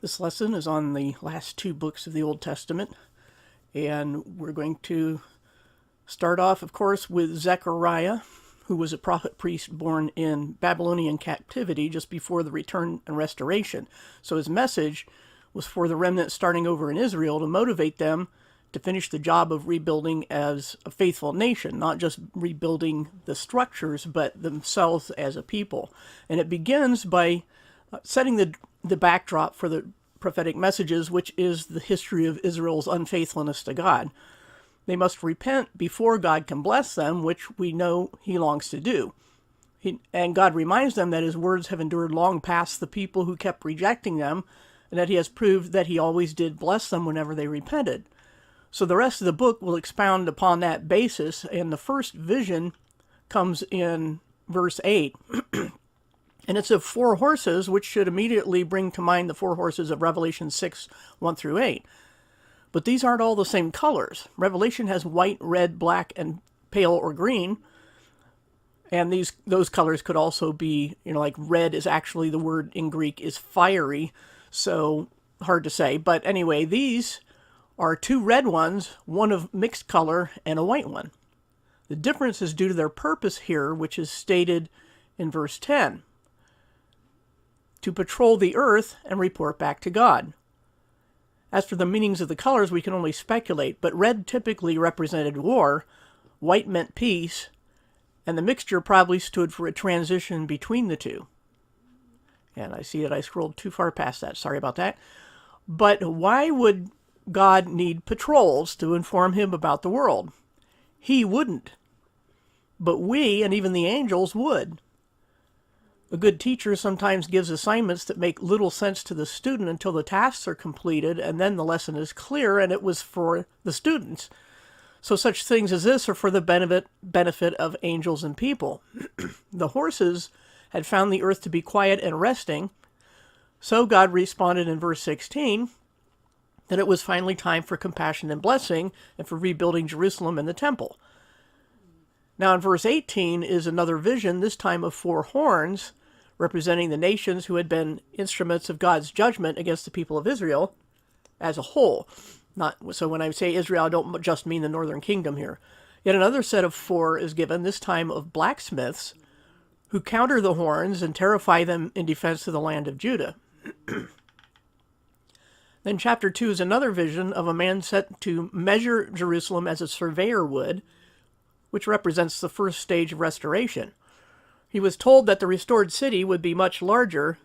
This lesson is on the last two books of the Old Testament, and we're going to start off, of course, with Zechariah, who was a prophet priest born in Babylonian captivity just before the return and restoration. So his message was for the remnant starting over in Israel to motivate them to finish the job of rebuilding as a faithful nation, not just rebuilding the structures, but themselves as a people. And it begins by setting the backdrop for the prophetic messages, which is the history of Israel's unfaithfulness to God. They must repent before God can bless them, which we know he longs to do. And God reminds them that his words have endured long past the people who kept rejecting them, and that he has proved that he always did bless them whenever they repented. So the rest of the book will expound upon that basis, and the first vision comes in verse 8. And it's of 4 horses, which should immediately bring to mind the 4 horses of Revelation 6, 1 through 8. But these aren't all the same colors. Revelation has white, red, black, and pale or green. And those colors could also be, like red is actually the word in Greek is fiery. So hard to say. But anyway, these are 2 red ones, one of mixed color, and a white one. The difference is due to their purpose here, which is stated in verse 10. To patrol the earth and report back to God. As for the meanings of the colors, we can only speculate, but red typically represented war, white meant peace, and the mixture probably stood for a transition between the two. And I see that I scrolled too far past that. Sorry about that. But why would God need patrols to inform him about the world? He wouldn't. But we, and even the angels, would. A good teacher sometimes gives assignments that make little sense to the student until the tasks are completed, and then the lesson is clear, and it was for the students. So such things as this are for the benefit of angels and people. The horses had found the earth to be quiet and resting, so God responded in verse 16 that it was finally time for compassion and blessing and for rebuilding Jerusalem and the temple. Now in verse 18 is another vision, this time of 4 horns, representing the nations who had been instruments of God's judgment against the people of Israel as a whole. So when I say Israel, I don't just mean the northern kingdom here. Yet another set of 4 is given, this time of blacksmiths, who counter the horns and terrify them in defense of the land of Judah. Then chapter 2 is another vision of a man set to measure Jerusalem as a surveyor would, which represents the first stage of restoration. He was told that the restored city would be much larger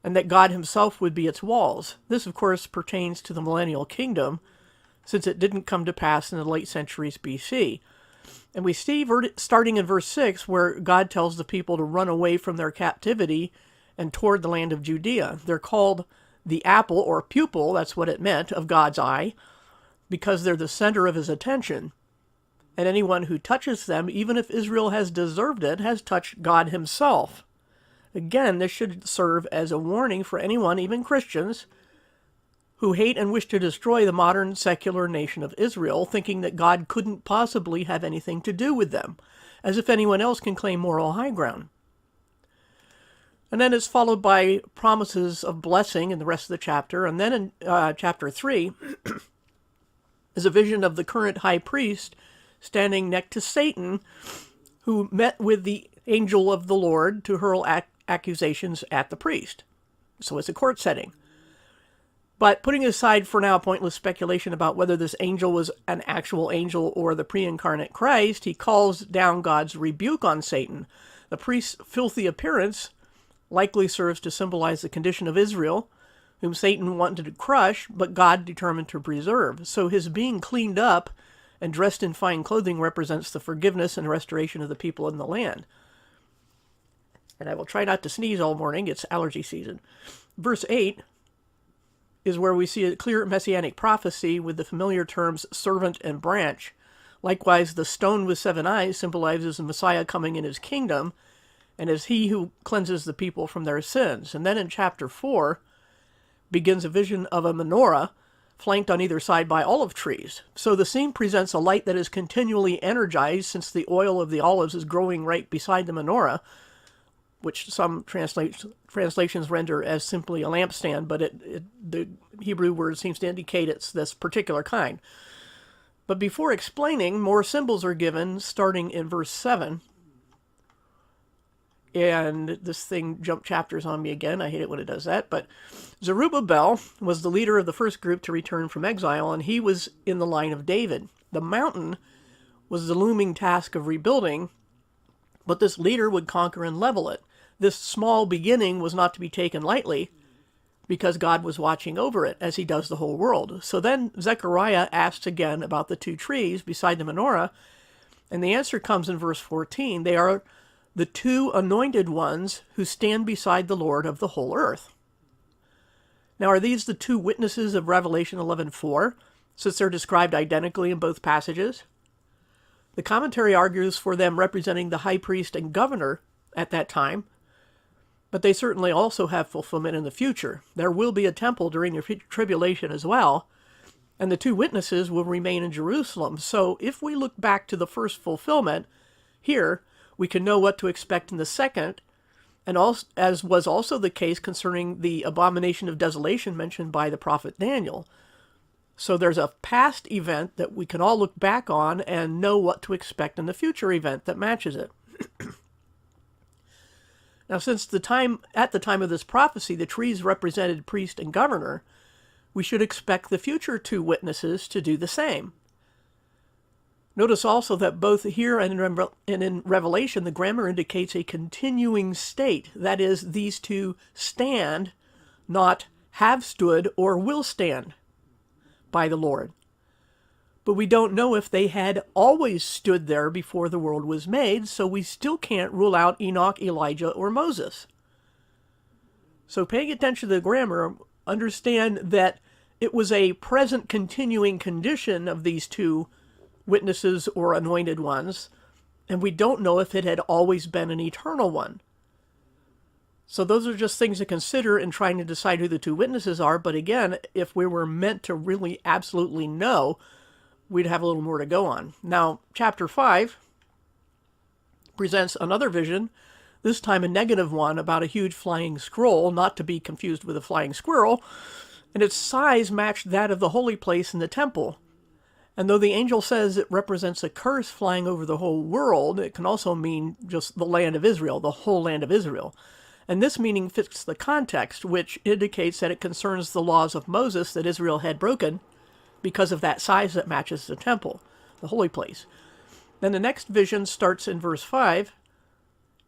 and that God himself would be its walls. This, of course, pertains to the millennial kingdom, since it didn't come to pass in the late centuries BC. And we see, starting in verse 6, where God tells the people to run away from their captivity and toward the land of Judea. They're called the apple or pupil, that's what it meant, of God's eye, because they're the center of his attention. And anyone who touches them, even if Israel has deserved it, has touched God himself. Again, this should serve as a warning for anyone, even Christians, who hate and wish to destroy the modern secular nation of Israel, thinking that God couldn't possibly have anything to do with them, as if anyone else can claim moral high ground. And then it's followed by promises of blessing in the rest of the chapter. And then in chapter 3 is a vision of the current high priest standing next to Satan, who met with the angel of the Lord to hurl accusations at the priest. So it's a court setting. But putting aside for now pointless speculation about whether this angel was an actual angel or the pre-incarnate Christ, he calls down God's rebuke on Satan. The priest's filthy appearance likely serves to symbolize the condition of Israel, whom Satan wanted to crush, but God determined to preserve. So his being cleaned up and dressed in fine clothing represents the forgiveness and restoration of the people in the land. And I will try not to sneeze all morning. It's allergy season. Verse 8 is where we see a clear messianic prophecy with the familiar terms servant and branch. Likewise, the stone with 7 eyes symbolizes the Messiah coming in his kingdom, and is he who cleanses the people from their sins. And then in chapter 4 begins a vision of a menorah flanked on either side by olive trees. So the scene presents a light that is continually energized, since the oil of the olives is growing right beside the menorah, which some translations render as simply a lampstand, but the Hebrew word seems to indicate it's this particular kind. But before explaining, more symbols are given, starting in verse 7. And this thing jumped chapters on me again. I hate it when it does that. But Zerubbabel was the leader of the first group to return from exile, and he was in the line of David. The mountain was the looming task of rebuilding, but this leader would conquer and level it. This small beginning was not to be taken lightly, because God was watching over it, as he does the whole world. So then Zechariah asks again about the two trees beside the menorah, and the answer comes in verse 14. They are the two anointed ones who stand beside the Lord of the whole earth. Now, are these the two witnesses of Revelation 11:4, since they're described identically in both passages? The commentary argues for them representing the high priest and governor at that time, but they certainly also have fulfillment in the future. There will be a temple during the tribulation as well, and the two witnesses will remain in Jerusalem. So if we look back to the first fulfillment here, we can know what to expect in the second, and also, as was also the case concerning the abomination of desolation mentioned by the prophet Daniel. So there's a past event that we can all look back on and know what to expect in the future event that matches it. Now, since at the time of this prophecy, the trees represented priest and governor, we should expect the future two witnesses to do the same. Notice also that both here and in Revelation, the grammar indicates a continuing state. That is, these two stand, not have stood or will stand by the Lord. But we don't know if they had always stood there before the world was made, so we still can't rule out Enoch, Elijah, or Moses. So paying attention to the grammar, understand that it was a present continuing condition of these two witnesses or anointed ones, and we don't know if it had always been an eternal one. So those are just things to consider in trying to decide who the two witnesses are. But again, if we were meant to really absolutely know, we'd have a little more to go on. Now, chapter 5 presents another vision, this time a negative one, about a huge flying scroll, not to be confused with a flying squirrel, and its size matched that of the holy place in the temple. And though the angel says it represents a curse flying over the whole world, it can also mean just the land of Israel, the whole land of Israel. And this meaning fits the context, which indicates that it concerns the laws of Moses that Israel had broken because of that size that matches the temple, the holy place. Then the next vision starts in verse 5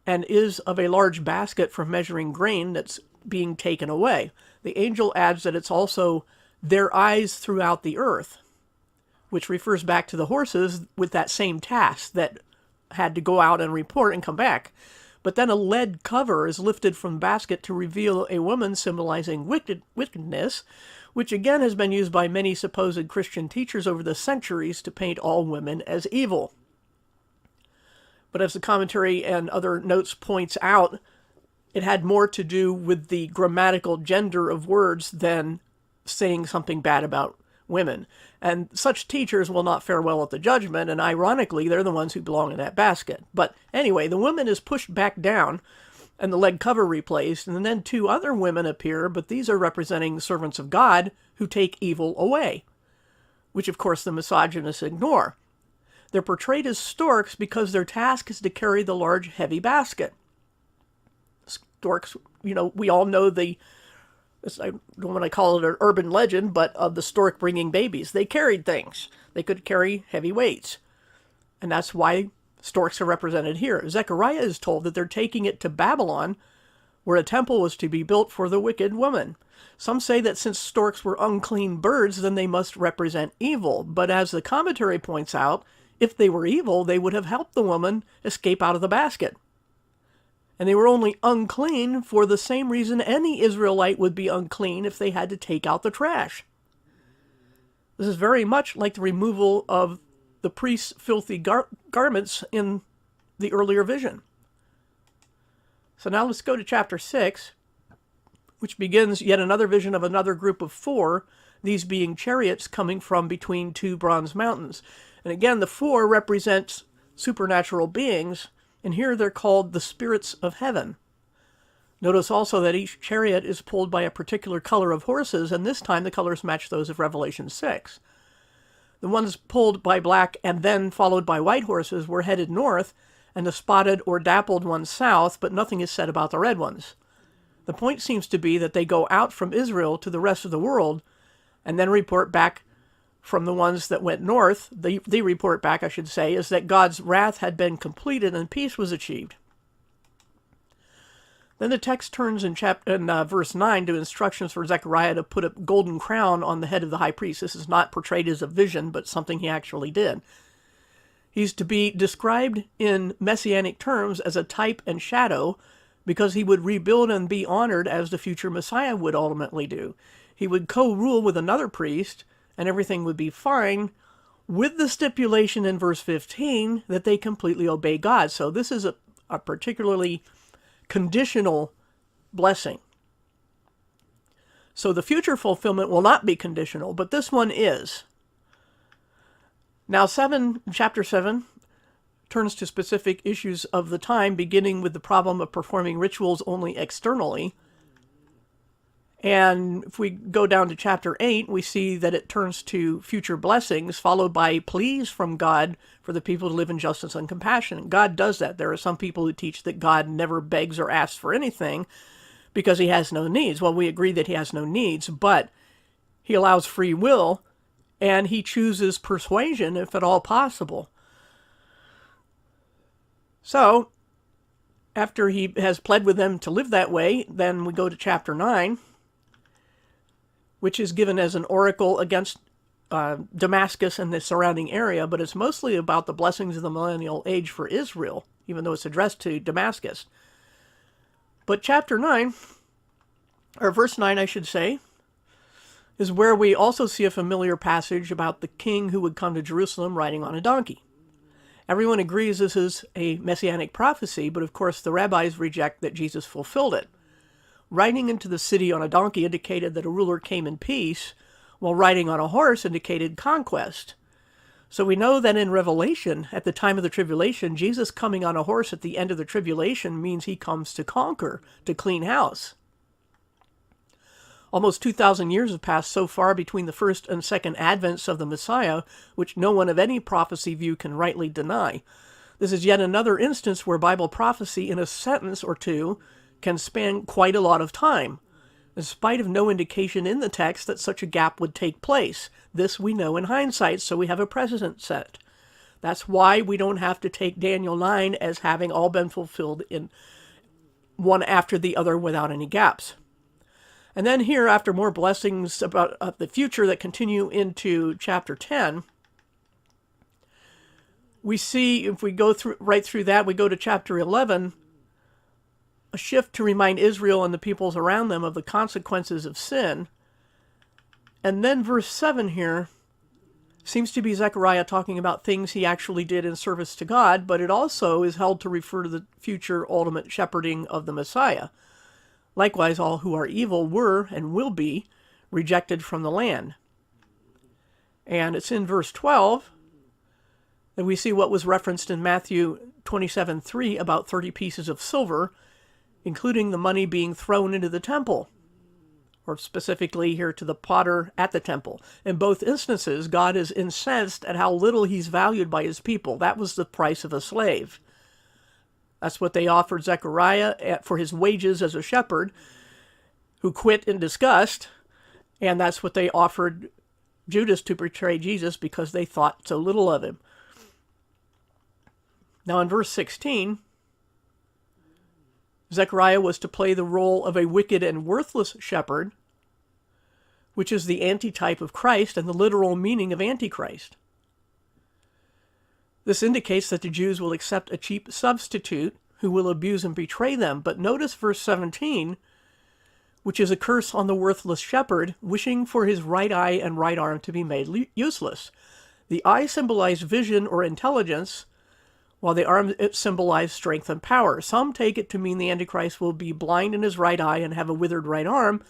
and is of a large basket for measuring grain that's being taken away. The angel adds that it's also their eyes throughout the earth, which refers back to the horses with that same task that had to go out and report and come back. But then a lead cover is lifted from the basket to reveal a woman symbolizing wickedness, which again has been used by many supposed Christian teachers over the centuries to paint all women as evil. But as the commentary and other notes points out, it had more to do with the grammatical gender of words than saying something bad about women. And such teachers will not fare well at the judgment, and ironically, they're the ones who belong in that basket. But anyway, the woman is pushed back down, and the lead cover replaced, and then two other women appear, but these are representing servants of God who take evil away, which of course the misogynists ignore. They're portrayed as storks because their task is to carry the large, heavy basket. Storks, we all know I don't want to call it an urban legend, but of the stork bringing babies. They carried things. They could carry heavy weights. And that's why storks are represented here. Zechariah is told that they're taking it to Babylon, where a temple was to be built for the wicked woman. Some say that since storks were unclean birds, then they must represent evil. But as the commentary points out, if they were evil, they would have helped the woman escape out of the basket. And they were only unclean for the same reason any Israelite would be unclean if they had to take out the trash. This is very much like the removal of the priest's filthy garments in the earlier vision. So now let's go to chapter 6, which begins yet another vision of another group of 4, these being chariots coming from between two bronze mountains. And again, the 4 represents supernatural beings, and here they're called the spirits of heaven. Notice also that each chariot is pulled by a particular color of horses, and this time the colors match those of Revelation 6. The ones pulled by black and then followed by white horses were headed north, and the spotted or dappled ones south, but nothing is said about the red ones. The point seems to be that they go out from Israel to the rest of the world, and then report back from the ones that went north. The report back, I should say, is that God's wrath had been completed and peace was achieved. Then the text turns in verse 9 to instructions for Zechariah to put a golden crown on the head of the high priest. This is not portrayed as a vision, but something he actually did. He's to be described in messianic terms as a type and shadow because he would rebuild and be honored as the future Messiah would ultimately do. He would co-rule with another priest, and everything would be fine, with the stipulation in verse 15 that they completely obey God. So this is a particularly conditional blessing. So the future fulfillment will not be conditional, but this one is. Now chapter 7 turns to specific issues of the time, beginning with the problem of performing rituals only externally. And if we go down to chapter 8, we see that it turns to future blessings, followed by pleas from God for the people to live in justice and compassion. And God does that. There are some people who teach that God never begs or asks for anything because he has no needs. Well, we agree that he has no needs, but he allows free will, and he chooses persuasion if at all possible. So, after he has pled with them to live that way, then we go to chapter 9, which is given as an oracle against Damascus and the surrounding area, but it's mostly about the blessings of the millennial age for Israel, even though it's addressed to Damascus. But chapter 9, or verse 9, I should say, is where we also see a familiar passage about the king who would come to Jerusalem riding on a donkey. Everyone agrees this is a messianic prophecy, but of course the rabbis reject that Jesus fulfilled it. Riding into the city on a donkey indicated that a ruler came in peace, while riding on a horse indicated conquest. So we know that in Revelation, at the time of the tribulation, Jesus coming on a horse at the end of the tribulation means he comes to conquer, to clean house. Almost 2,000 years have passed so far between the first and second advents of the Messiah, which no one of any prophecy view can rightly deny. This is yet another instance where Bible prophecy in a sentence or two can span quite a lot of time, in spite of no indication in the text that such a gap would take place. This we know in hindsight, so we have a precedent set. That's why we don't have to take Daniel 9 as having all been fulfilled in one after the other without any gaps. And then here, after more blessings about the future that continue into chapter 10, we see, if we go right through that, we go to chapter 11, a shift to remind Israel and the peoples around them of the consequences of sin. And then verse 7 here seems to be Zechariah talking about things he actually did in service to God, but it also is held to refer to the future ultimate shepherding of the Messiah. Likewise, all who are evil were and will be rejected from the land. And it's in verse 12 that we see what was referenced in Matthew 27:3 about 30 pieces of silver, including the money being thrown into the temple, or specifically here to the potter at the temple. In both instances, God is incensed at how little he's valued by his people. That was the price of a slave. That's what they offered Zechariah for his wages as a shepherd, who quit in disgust, and that's what they offered Judas to betray Jesus because they thought so little of him. Now in verse 16, Zechariah was to play the role of a wicked and worthless shepherd, which is the antitype of Christ and the literal meaning of Antichrist. This indicates that the Jews will accept a cheap substitute who will abuse and betray them. But notice verse 17, which is a curse on the worthless shepherd, wishing for his right eye and right arm to be made useless. The eye symbolized vision or intelligence, while the arm symbolized strength and power. Some take it to mean the Antichrist will be blind in his right eye and have a withered right arm,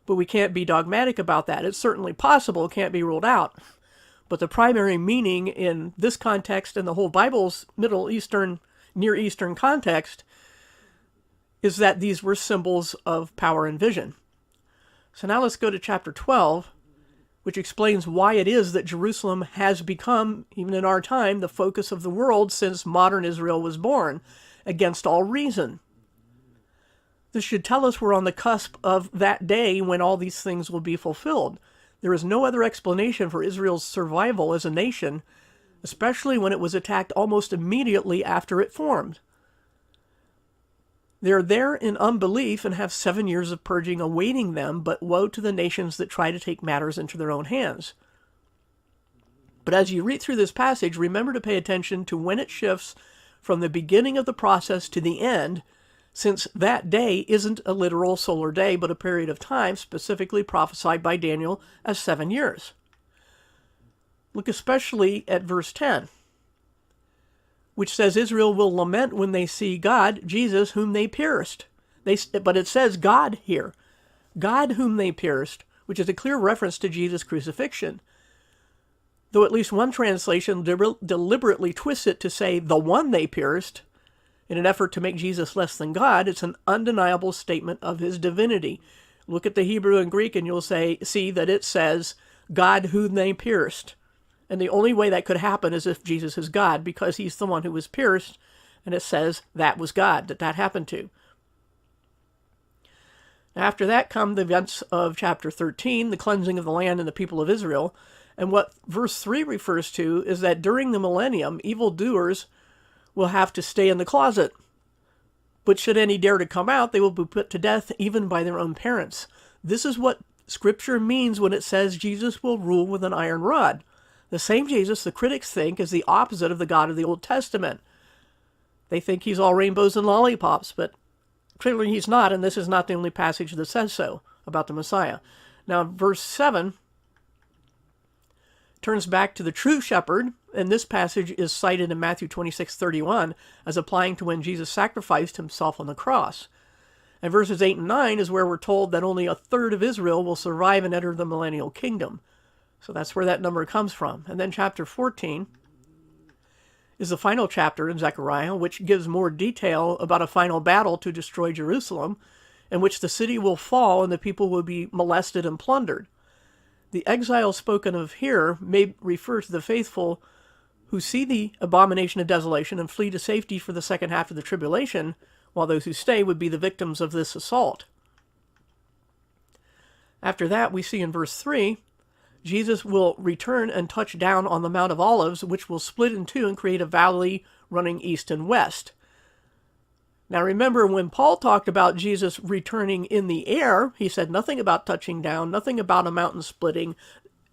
but we can't be dogmatic about that. It's certainly possible, can't be ruled out. But the primary meaning in this context and the whole Bible's Middle Eastern, Near Eastern context is that these were symbols of power and vision. So now let's go to chapter 12, which explains why it is that Jerusalem has become, even in our time, the focus of the world since modern Israel was born, against all reason. This should tell us we're on the cusp of that day when all these things will be fulfilled. There is no other explanation for Israel's survival as a nation, especially when it was attacked almost immediately after it formed. They're there in unbelief and have 7 years of purging awaiting them, but woe to the nations that try to take matters into their own hands. But as you read through this passage, remember to pay attention to when it shifts from the beginning of the process to the end, since that day isn't a literal solar day, but a period of time specifically prophesied by Daniel as 7 years. Look especially at verse 10, which says Israel will lament when they see God, Jesus, whom they pierced. But it says God here, God whom they pierced, which is a clear reference to Jesus' crucifixion. Though at least one translation deliberately twists it to say the one they pierced, in an effort to make Jesus less than God, it's an undeniable statement of his divinity. Look at the Hebrew and Greek and you'll see that it says God whom they pierced. And the only way that could happen is if Jesus is God, because he's the one who was pierced, and it says that was God that happened to. After that come the events of chapter 13, the cleansing of the land and the people of Israel. And what verse 3 refers to is that during the millennium, evildoers will have to stay in the closet. But should any dare to come out, they will be put to death even by their own parents. This is what Scripture means when it says Jesus will rule with an iron rod. The same Jesus the critics think is the opposite of the God of the Old Testament. They think he's all rainbows and lollipops, but clearly he's not, and this is not the only passage that says so about the Messiah. Now, verse 7 turns back to the true shepherd, and this passage is cited in Matthew 26:31 as applying to when Jesus sacrificed himself on the cross. And verses 8 and 9 is where we're told that only a third of Israel will survive and enter the millennial kingdom. So that's where that number comes from. And then chapter 14 is the final chapter in Zechariah, which gives more detail about a final battle to destroy Jerusalem, in which the city will fall and the people will be molested and plundered. The exile spoken of here may refer to the faithful who see the abomination of desolation and flee to safety for the second half of the tribulation, while those who stay would be the victims of this assault. After that, we see in verse 3, Jesus will return and touch down on the Mount of Olives, which will split in two and create a valley running east and west. Now remember, when Paul talked about Jesus returning in the air, he said nothing about touching down, nothing about a mountain splitting.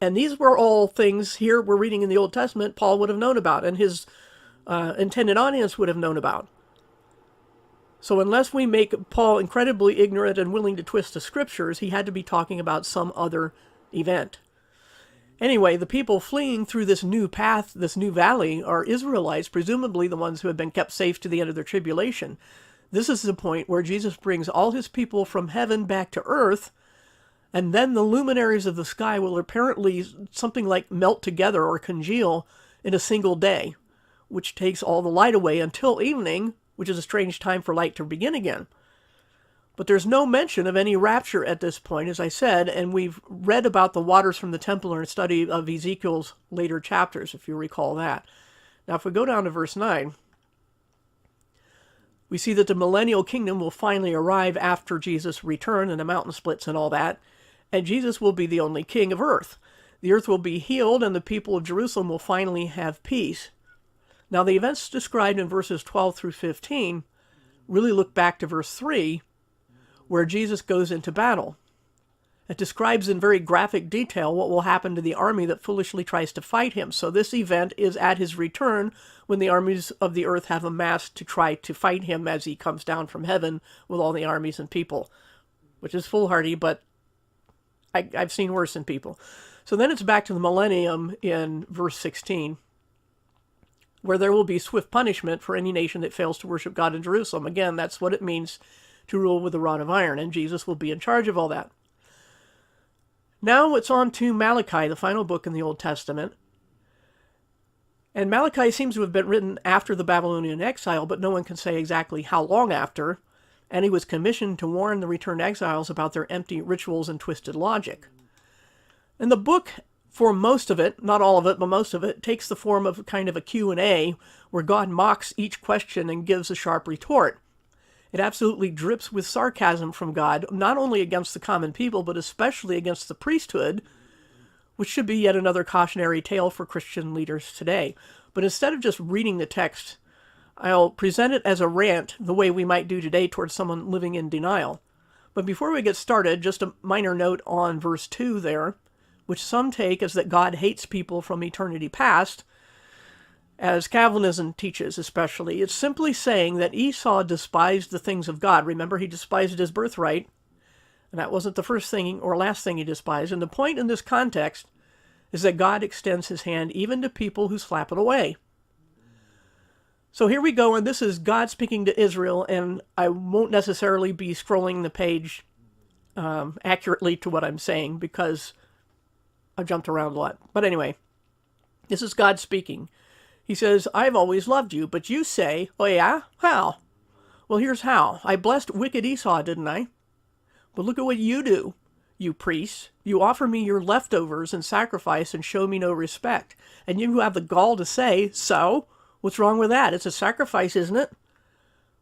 And these were all things here we're reading in the Old Testament Paul would have known about, and his intended audience would have known about. So unless we make Paul incredibly ignorant and willing to twist the scriptures, he had to be talking about some other event. Anyway, the people fleeing through this new path, this new valley, are Israelites, presumably the ones who have been kept safe to the end of their tribulation. This is the point where Jesus brings all his people from heaven back to earth, and then the luminaries of the sky will apparently something like melt together or congeal in a single day, which takes all the light away until evening, which is a strange time for light to begin again. But there's no mention of any rapture at this point, as I said, and we've read about the waters from the temple in a study of Ezekiel's later chapters, if you recall that. Now, if we go down to verse 9, we see that the millennial kingdom will finally arrive after Jesus' return and the mountain splits and all that, and Jesus will be the only king of earth. The earth will be healed, and the people of Jerusalem will finally have peace. Now, the events described in verses 12 through 15 really look back to verse 3, where Jesus goes into battle. It describes in very graphic detail what will happen to the army that foolishly tries to fight him. So this event is at his return, when the armies of the earth have amassed to try to fight him as he comes down from heaven with all the armies and people, which is foolhardy, but I've seen worse in people. So then it's back to the millennium in verse 16, where there will be swift punishment for any nation that fails to worship God in Jerusalem. Again, that's what it means to rule with a rod of iron, and Jesus will be in charge of all that. Now it's on to Malachi, the final book in the Old Testament. And Malachi seems to have been written after the Babylonian exile, but no one can say exactly how long after. and he was commissioned to warn the returned exiles about their empty rituals and twisted logic. And the book, for most of it, not all of it, but most of it, takes the form of kind of a Q&A where God mocks each question and gives a sharp retort. It absolutely drips with sarcasm from God, not only against the common people, but especially against the priesthood, which should be yet another cautionary tale for Christian leaders today. But instead of just reading the text, I'll present it as a rant, the way we might do today towards someone living in denial. But before we get started, just a minor note on verse 2 there, which some take as that God hates people from eternity past, as Calvinism teaches especially. It's simply saying that Esau despised the things of God. Remember, he despised his birthright, and that wasn't the first thing or last thing he despised. And the point in this context is that God extends his hand even to people who slap it away. So here we go, and this is God speaking to Israel, and I won't necessarily be scrolling the page accurately to what I'm saying because I've jumped around a lot. But anyway, this is God speaking. He says, I've always loved you, but you say, oh yeah? How? Well, here's how. I blessed wicked Esau, didn't I? But look at what you do, you priests. You offer me your leftovers and sacrifice and show me no respect. And you have the gall to say, so? What's wrong with that? It's a sacrifice, isn't it?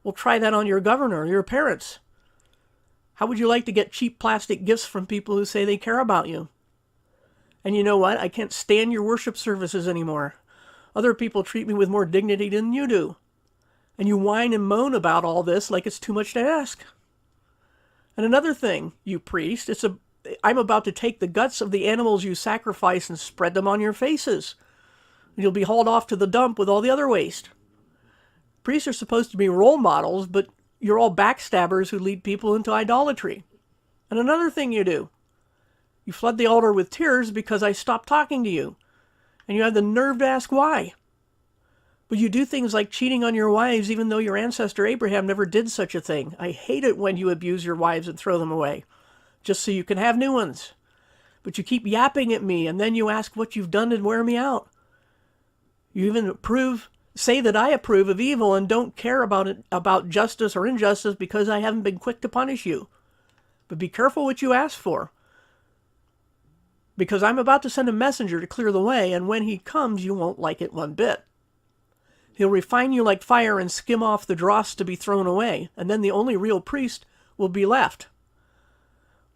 Well, try that on your governor, your parents. How would you like to get cheap plastic gifts from people who say they care about you? And you know what? I can't stand your worship services anymore. Other people treat me with more dignity than you do. And you whine and moan about all this like it's too much to ask. And another thing, you priest, I'm about to take the guts of the animals you sacrifice and spread them on your faces. You'll be hauled off to the dump with all the other waste. Priests are supposed to be role models, but you're all backstabbers who lead people into idolatry. And another thing you do, you flood the altar with tears because I stopped talking to you. And you have the nerve to ask why. But you do things like cheating on your wives even though your ancestor Abraham never did such a thing. I hate it when you abuse your wives and throw them away, just so you can have new ones. But you keep yapping at me, and then you ask what you've done and wear me out. You even say that I approve of evil and don't care about justice or injustice because I haven't been quick to punish you. But be careful what you ask for. Because I'm about to send a messenger to clear the way, and when he comes, you won't like it one bit. He'll refine you like fire and skim off the dross to be thrown away, and then the only real priest will be left.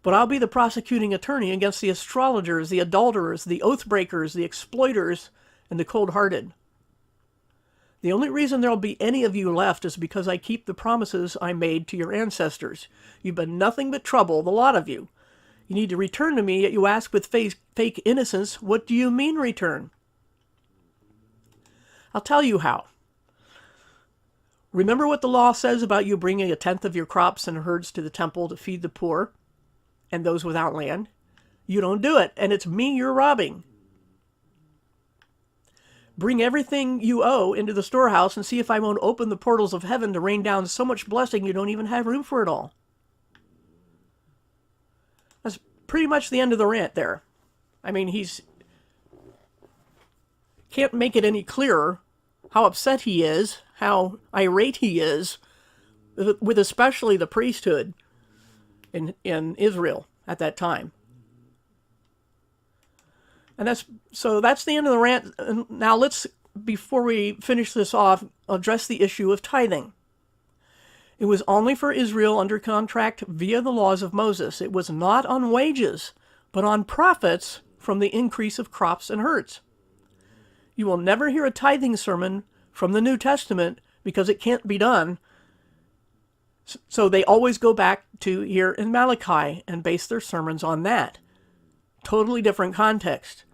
But I'll be the prosecuting attorney against the astrologers, the adulterers, the oath breakers, the exploiters, and the cold-hearted. The only reason there'll be any of you left is because I keep the promises I made to your ancestors. You've been nothing but trouble, the lot of you. You need to return to me, yet you ask with fake innocence, what do you mean return? I'll tell you how. Remember what the law says about you bringing a tenth of your crops and herds to the temple to feed the poor and those without land? You don't do it, and it's me you're robbing. Bring everything you owe into the storehouse and see if I won't open the portals of heaven to rain down so much blessing you don't even have room for it all. That's pretty much the end of the rant there. I mean, can't make it any clearer how upset he is, how irate he is, with especially the priesthood in Israel at that time. And that's the end of the rant. And now let's, before we finish this off, address the issue of tithing. It was only for Israel under contract via the laws of Moses. It was not on wages, but on profits from the increase of crops and herds. You will never hear a tithing sermon from the New Testament because it can't be done. So they always go back to here in Malachi and base their sermons on that. Totally different context.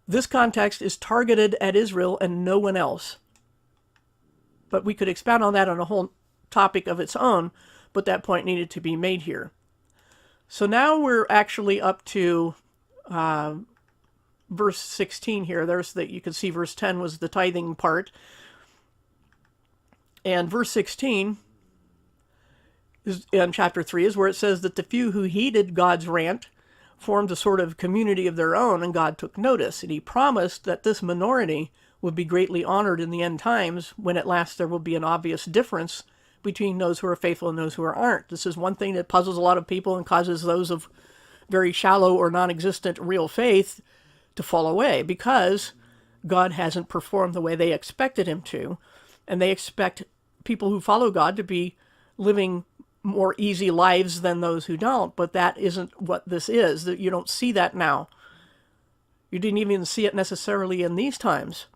This context is targeted at Israel and no one else. But we could expound on that on a whole topic of its own, but that point needed to be made here. So now we're actually up to verse 16 here. You can see verse 10 was the tithing part. And verse 16 in chapter 3 is where it says that the few who heeded God's rant formed a sort of community of their own, and God took notice, and he promised that this minority would be greatly honored in the end times when at last there will be an obvious difference between those who are faithful and those who aren't. This is one thing that puzzles a lot of people and causes those of very shallow or non-existent real faith to fall away, because God hasn't performed the way they expected him to, and they expect people who follow God to be living more easy lives than those who don't, but that isn't what this is. That you don't see that now. You didn't even see it necessarily in these times.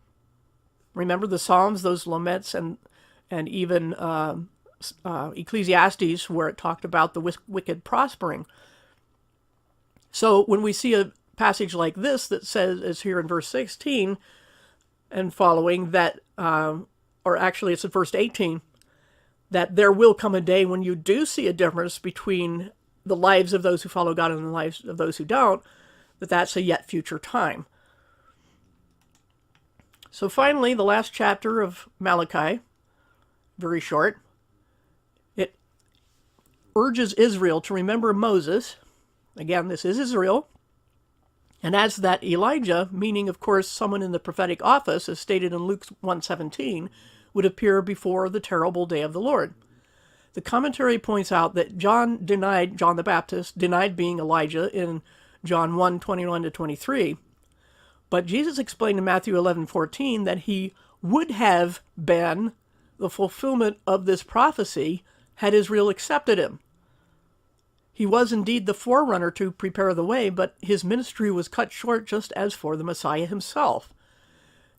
Remember the Psalms, those laments, and even Ecclesiastes, where it talked about the wicked prospering. So when we see a passage like this that says, is here in verse 16 and following, that, or actually it's in verse 18, that there will come a day when you do see a difference between the lives of those who follow God and the lives of those who don't, that's a yet future time. So finally, the last chapter of Malachi, very short, it urges Israel to remember Moses. Again, this is Israel. And adds that Elijah, meaning, of course, someone in the prophetic office, as stated in Luke 1:17, would appear before the terrible day of the Lord. The commentary points out that John the Baptist denied being Elijah in John 1:21-23. But Jesus explained in Matthew 11:14 that he would have been the fulfillment of this prophecy had Israel accepted him. He was indeed the forerunner to prepare the way, but his ministry was cut short just as for the Messiah himself.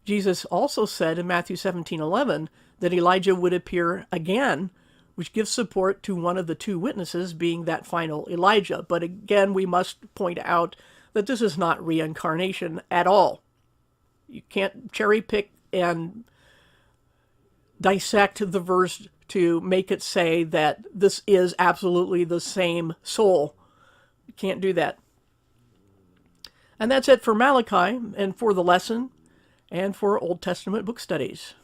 Jesus also said in Matthew 17:11 that Elijah would appear again, which gives support to one of the two witnesses being that final Elijah. But again, we must point out that this is not reincarnation at all. You can't cherry pick and dissect the verse to make it say that this is absolutely the same soul. You can't do that. And that's it for Malachi, and for the lesson, and for Old Testament book studies.